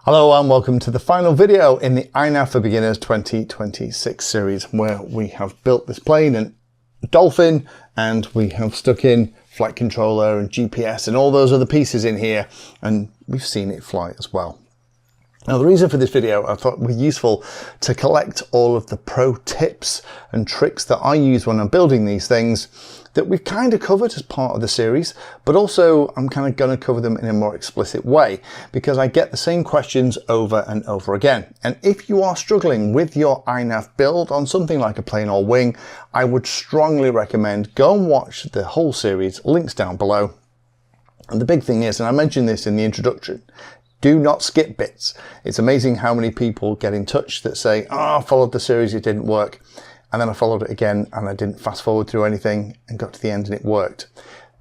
Hello and welcome to the final video in the INAV for Beginners 2026 series, where we have built this plane and Dolphin, and we have stuck in flight controller and GPS and all those other pieces in here, and we've seen it fly as well. Now, the reason for this video, I thought it was useful to collect all of the pro tips and tricks that I use when I'm building these things that we've kind of covered as part of the series, but also I'm kind of going to cover them in a more explicit way because I get the same questions over and over again. And if you are struggling with your INAV build on something like a plane or wing, I would strongly recommend go and watch the whole series, links down below. And the big thing is, and I mentioned this in the introduction, do not skip bits. It's amazing how many people get in touch that say, oh, I followed the series, it didn't work. And then I followed it again and I didn't fast forward through anything and got to the end and it worked.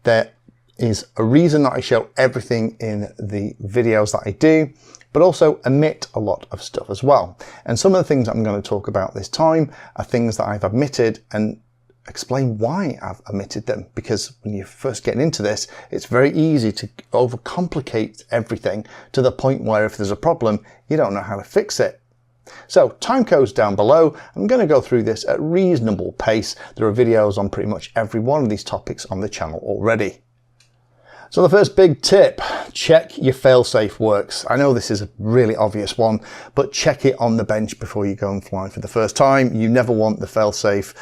There is a reason that I show everything in the videos that I do, but also omit a lot of stuff as well. And some of the things I'm going to talk about this time are things that I've omitted and explain why I've omitted them, because when you're first getting into this, it's very easy to overcomplicate everything to the point where if there's a problem, you don't know how to fix it. So time codes down below. I'm going to go through this at reasonable pace. There are videos on pretty much every one of these topics on the channel already. So the first big tip, check your failsafe works. I know this is a really obvious one, but check it on the bench before you go and fly for the first time. You never want the failsafe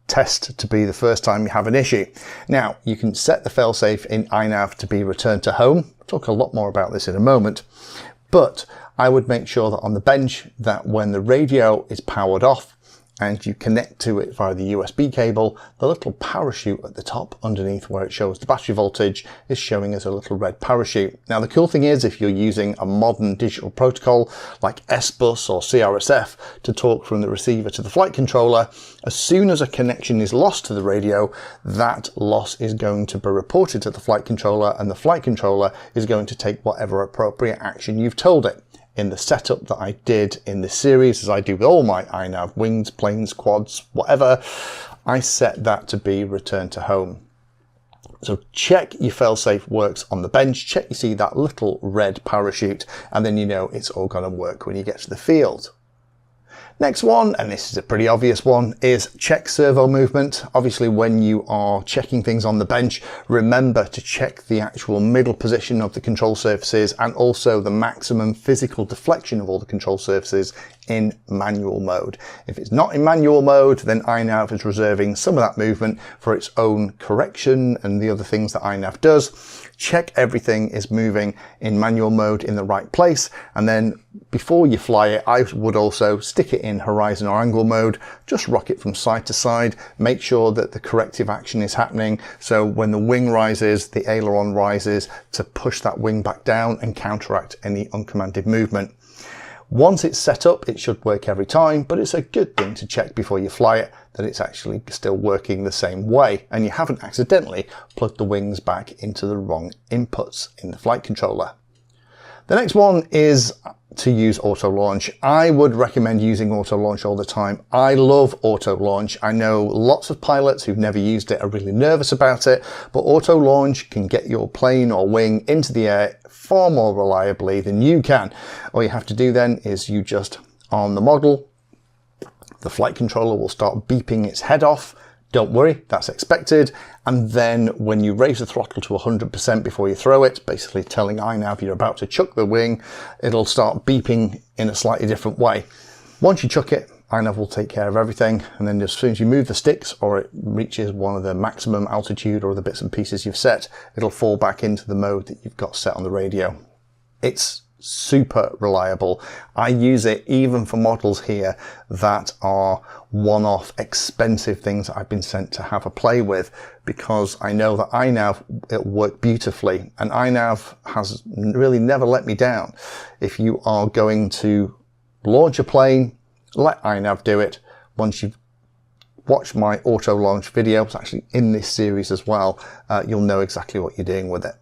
test to be the first time you have an issue. Now, you can set the failsafe in INAV to be returned to home. I'll talk a lot more about this in a moment, but I would make sure that on the bench that when the radio is powered off and you connect to it via the USB cable, the little parachute at the top underneath where it shows the battery voltage is showing as a little red parachute. Now, the cool thing is if you're using a modern digital protocol like S-Bus or CRSF to talk from the receiver to the flight controller, as soon as a connection is lost to the radio, that loss is going to be reported to the flight controller, and the flight controller is going to take whatever appropriate action you've told it. In the setup that I did in this series, as I do with all my INAV wings, planes, quads, whatever, I set that to be returned to home. So check your failsafe works on the bench, check you see that little red parachute, and then you know it's all going to work when you get to the field. Next one, and this is a pretty obvious one, is check servo movement. Obviously, when you are checking things on the bench, remember to check the actual middle position of the control surfaces and also the maximum physical deflection of all the control surfaces in manual mode. If it's not in manual mode, then INAV is reserving some of that movement for its own correction and the other things that INAV does. Check everything is moving in manual mode in the right place, and then before you fly it, I would also stick it in horizon or angle mode, just rock it from side to side, make sure that the corrective action is happening, so when the wing rises, the aileron rises to push that wing back down and counteract any uncommanded movement. Once it's set up, it should work every time, but it's a good thing to check before you fly it that it's actually still working the same way and you haven't accidentally plugged the wings back into the wrong inputs in the flight controller. The next one is to use auto launch. I would recommend using auto launch all the time. I love auto launch. I know lots of pilots who've never used it are really nervous about it, but auto launch can get your plane or wing into the air far more reliably than you can. All you have to do then is you just on the model, the flight controller will start beeping its head off. Don't worry, that's expected. And then when you raise the throttle to 100% before you throw it, basically telling INAV you're about to chuck the wing, it'll start beeping in a slightly different way. Once you chuck it, INAV will take care of everything. And then as soon as you move the sticks or it reaches one of the maximum altitude or the bits and pieces you've set, it'll fall back into the mode that you've got set on the radio. It's super reliable. I use it even for models here that are one-off expensive things that I've been sent to have a play with, because I know that INAV, it'll work beautifully, and INAV has really never let me down. If you are going to launch a plane, let INAV do it. Once you've watched my auto launch video, it's actually in this series as well, you'll know exactly what you're doing with it.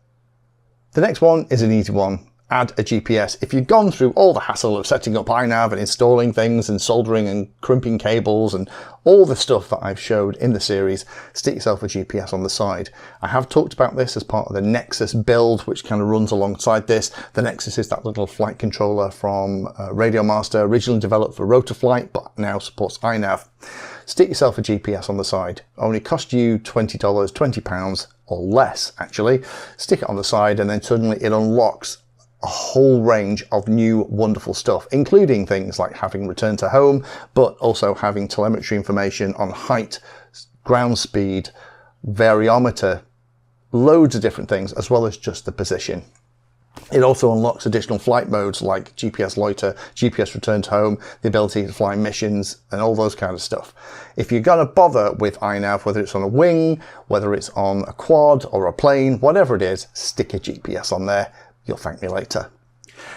The next one is an easy one. add a GPS. If you've gone through all the hassle of setting up INAV and installing things and soldering and crimping cables and all the stuff that I've showed in the series, stick yourself a GPS on the side. I have talked about this as part of the Nexus build, which kind of runs alongside this. The Nexus is that little flight controller from Radio Master, originally developed for rotor flight, but now supports INAV. Stick yourself a GPS on the side. Only cost you $20, £20 or less actually. Stick it on the side and then suddenly it unlocks a whole range of new wonderful stuff, including things like having return to home, but also having telemetry information on height, ground speed, variometer, loads of different things, as well as just the position. It also unlocks additional flight modes like GPS loiter, GPS return to home, the ability to fly missions and all those kind of stuff. If you're going to bother with INAV, whether it's on a wing, whether it's on a quad or a plane, whatever it is, stick a GPS on there. You'll thank me later.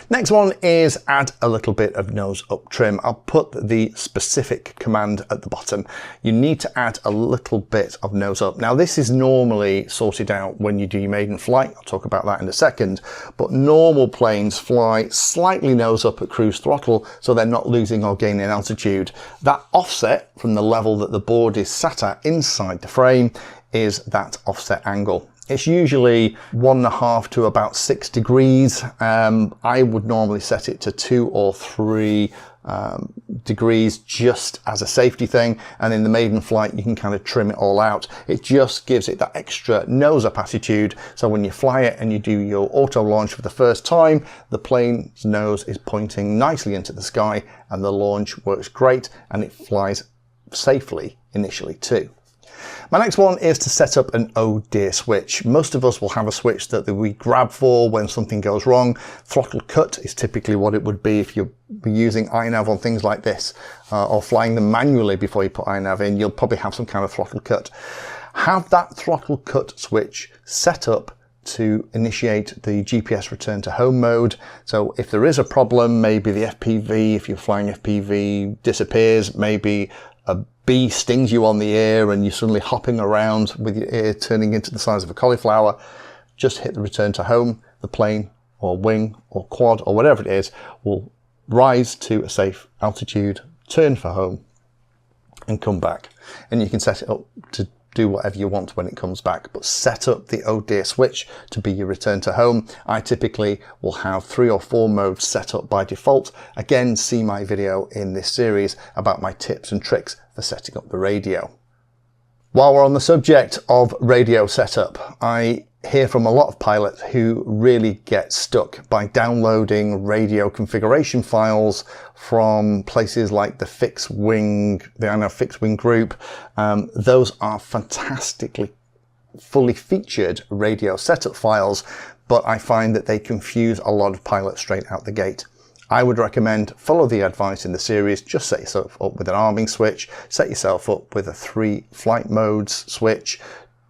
Next one is add a little bit of nose up trim. I'll put the specific command at the bottom. You need to add a little bit of nose up. Now this is normally sorted out when you do your maiden flight. I'll talk about that in a second, but normal planes fly slightly nose up at cruise throttle so they're not losing or gaining altitude. That offset from the level that the board is sat at inside the frame is that offset angle. It's usually 1.5 to about 6 degrees. I would normally set it to 2 or 3 degrees just as a safety thing. And in the maiden flight, you can kind of trim it all out. It just gives it that extra nose up attitude. So when you fly it and you do your auto launch for the first time, the plane's nose is pointing nicely into the sky and the launch works great and it flies safely initially too. My next one is to set up an oh dear switch. Most of us will have a switch that we grab for when something goes wrong. Throttle cut is typically what it would be if you're using INAV on things like this, or flying them manually before you put INAV in. You'll probably have some kind of throttle cut. Have that throttle cut switch set up to initiate the GPS return to home mode. So if there is a problem, maybe the FPV, if you're flying FPV, disappears, maybe a bee stings you on the ear and you're suddenly hopping around with your ear turning into the size of a cauliflower, just hit the return to home. The plane or wing or quad or whatever it is will rise to a safe altitude, turn for home and come back. And you can set it up to do whatever you want when it comes back, but set up the oh dear switch to be your return to home. I typically will have 3 or 4 modes set up by default. Again, see my video in this series about my tips and tricks for setting up the radio. While we're on the subject of radio setup, I hear from a lot of pilots who really get stuck by downloading radio configuration files from places like the INAV Fixed Wing group. Those are fantastically fully featured radio setup files, but I find that they confuse a lot of pilots straight out the gate. I would recommend follow the advice in the series. Just set yourself up with an arming switch, set yourself up with a 3 flight modes switch,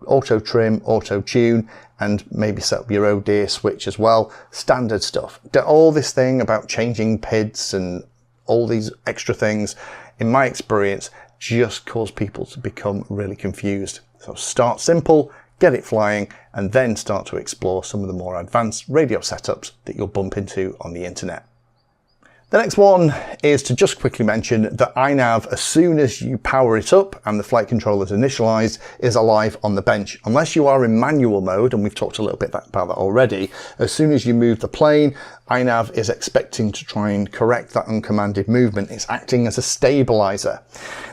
auto trim, auto tune, and maybe set up your oh dear switch as well. Standard stuff. All this thing about changing PIDs and all these extra things, in my experience, just cause people to become really confused. So start simple, get it flying, and then start to explore some of the more advanced radio setups that you'll bump into on the internet. The next one is to just quickly mention that INAV, as soon as you power it up and the flight controller is initialized, is alive on the bench. Unless you are in manual mode, and we've talked a little bit about that already, as soon as you move the plane, INAV is expecting to try and correct that uncommanded movement. It's acting as a stabilizer.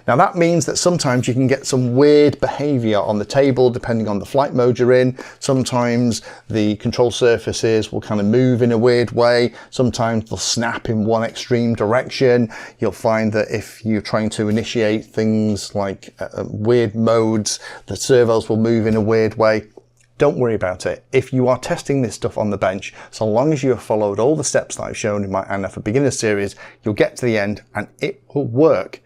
Now that means that sometimes you can get some weird behavior on the table depending on the flight mode you're in. Sometimes the control surfaces will kind of move in a weird way. Sometimes they'll snap in one extreme direction. You'll find that if you're trying to initiate things like weird modes, the servos will move in a weird way. Don't worry about it. If you are testing this stuff on the bench, so long as you have followed all the steps that I've shown in my INAV for Beginners series, you'll get to the end and it will work.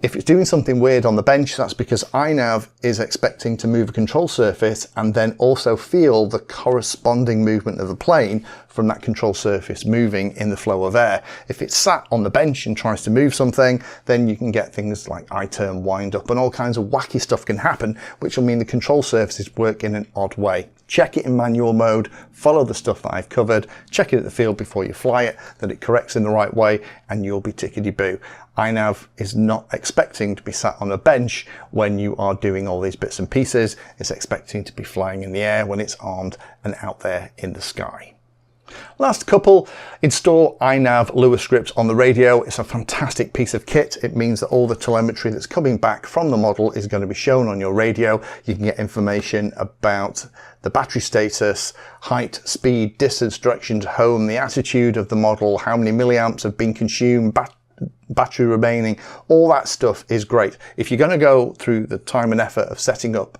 If it's doing something weird on the bench, that's because INAV is expecting to move a control surface and then also feel the corresponding movement of the plane from that control surface moving in the flow of air. If it's sat on the bench and tries to move something, then you can get things like I-turn, wind up, and all kinds of wacky stuff can happen, which will mean the control surfaces work in an odd way. check it in manual mode, follow the stuff that I've covered, check it at the field before you fly it, that it corrects in the right way, and you'll be tickety-boo. INAV is not expecting to be sat on a bench when you are doing all these bits and pieces. It's expecting to be flying in the air when it's armed and out there in the sky. Last couple, install INAV LUA script on the radio. It's a fantastic piece of kit. It means that all the telemetry that's coming back from the model is going to be shown on your radio. You can get information about the battery status, height, speed, distance, direction to home, the attitude of the model, how many milliamps have been consumed, battery remaining. All that stuff is great. If you're going to go through the time and effort of setting up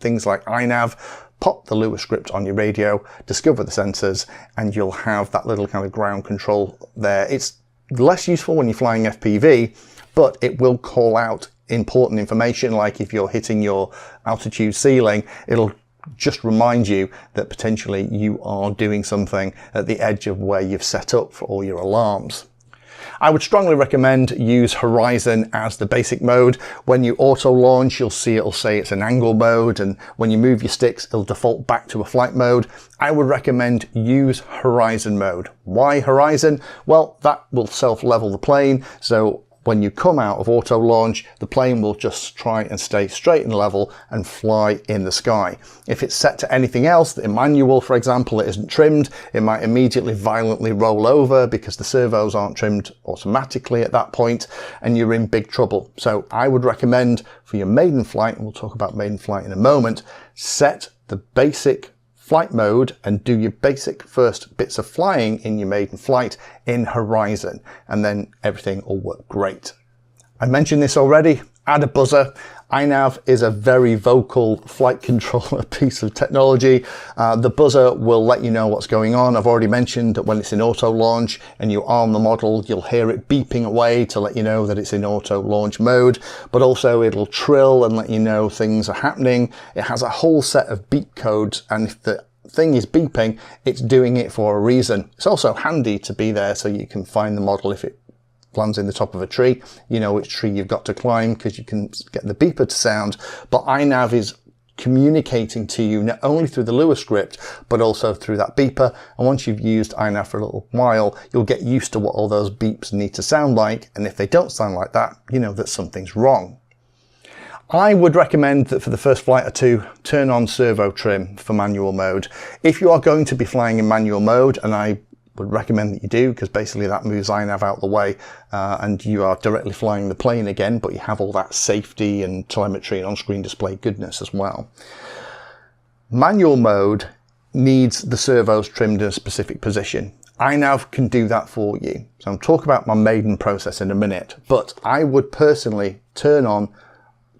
things like INAV, pop the LUA script on your radio, discover the sensors, and you'll have that little kind of ground control there. It's less useful when you're flying FPV, but it will call out important information, like if you're hitting your altitude ceiling, it'll just remind you that potentially you are doing something at the edge of where you've set up for all your alarms. I would strongly recommend use Horizon as the basic mode. When you auto launch, you'll see it'll say it's an angle mode, and when you move your sticks, it'll default back to a flight mode. I would recommend use Horizon mode. Why Horizon? Well, that will self-level the plane, so when you come out of auto launch, the plane will just try and stay straight and level and fly in the sky. If it's set to anything else, in manual, for example, it isn't trimmed, it might immediately violently roll over because the servos aren't trimmed automatically at that point, and you're in big trouble. So I would recommend for your maiden flight, and we'll talk about maiden flight in a moment, set the basic flight mode and do your basic first bits of flying in your maiden flight in Horizon, and then everything will work great. I mentioned this already, add a buzzer. INAV is a very vocal flight controller piece of technology. The buzzer will let you know what's going on. I've already mentioned that when it's in auto launch and you arm the model, you'll hear it beeping away to let you know that it's in auto launch mode, but also it'll trill and let you know things are happening. It has a whole set of beep codes, and if the thing is beeping, it's doing it for a reason. It's also handy to be there so you can find the model if it lands in the top of a tree. You know which tree you've got to climb because you can get the beeper to sound. But INAV is communicating to you not only through the LUA script, but also through that beeper. And once you've used INAV for a little while, you'll get used to what all those beeps need to sound like. And if they don't sound like that, you know that something's wrong. I would recommend that for the first flight or two, turn on servo trim for manual mode. If you are going to be flying in manual mode, and I would recommend that you do, because basically that moves INAV out the way and you are directly flying the plane again, but you have all that safety and telemetry and on-screen display goodness as well. Manual mode needs the servos trimmed in a specific position. INAV can do that for you. So I'll talk about my maiden process in a minute, but I would personally turn on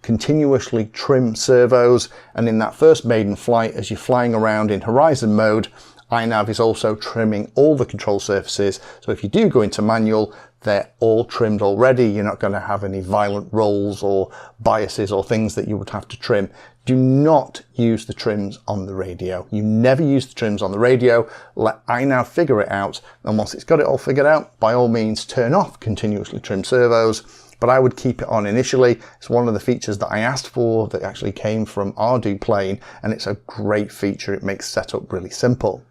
continuously trim servos, and in that first maiden flight, as you're flying around in Horizon mode, INAV is also trimming all the control surfaces. So if you do go into manual, they're all trimmed already. You're not going to have any violent rolls or biases or things that you would have to trim. Do not use the trims on the radio. You never use the trims on the radio. Let INAV figure it out. And once it's got it all figured out, by all means, turn off continuously trimmed servos. But I would keep it on initially. It's one of the features that I asked for that actually came from Ardu plane, and it's a great feature. It makes setup really simple.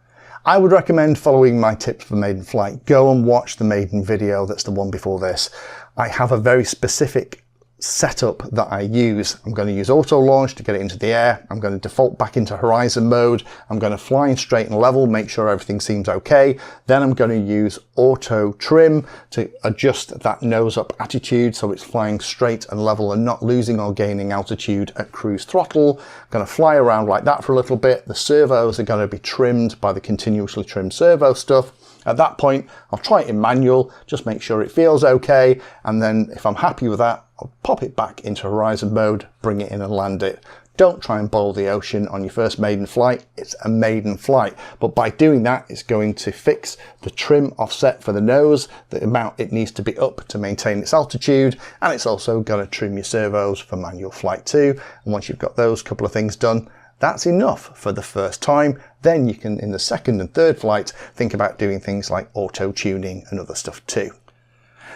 I would recommend following my tips for maiden flight. Go and watch the maiden video, that's the one before this. I have a very specific setup that I use. I'm going to use auto launch to get it into the air. I'm going to default back into Horizon mode. I'm going to fly in straight and level, make sure everything seems okay. Then I'm going to use auto trim to adjust that nose up attitude so it's flying straight and level and not losing or gaining altitude at cruise throttle. I'm going to fly around like that for a little bit. The servos are going to be trimmed by the continuously trimmed servo stuff. At that point, I'll try it in manual, just make sure it feels okay, and then if I'm happy with that, I'll pop it back into Horizon mode, bring it in and land it. Don't try and boil the ocean on your first maiden flight. It's a maiden flight, but by doing that, it's going to fix the trim offset for the nose, the amount it needs to be up to maintain its altitude, and it's also going to trim your servos for manual flight too. And once you've got those couple of things done, that's enough for the first time. Then you can, in the second and third flight, think about doing things like auto tuning and other stuff too.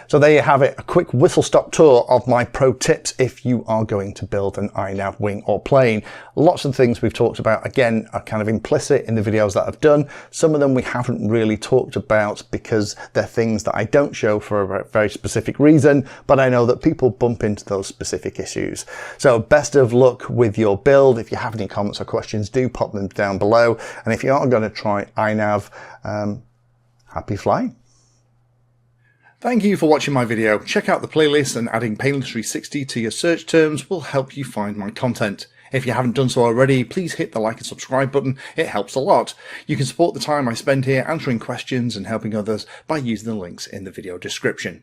So there you have it, a quick whistle-stop tour of my pro tips if you are going to build an INAV wing or plane. Lots of things we've talked about, again, are kind of implicit in the videos that I've done. Some of them we haven't really talked about because they're things that I don't show for a very specific reason, but I know that people bump into those specific issues. So best of luck with your build. If you have any comments or questions, do pop them down below. And if you are going to try INAV, happy flying. Thank you for watching my video. Check out the playlist, and adding Pedantry 360 to your search terms will help you find my content. If you haven't done so already, please hit the like and subscribe button. It helps a lot. You can support the time I spend here answering questions and helping others by using the links in the video description.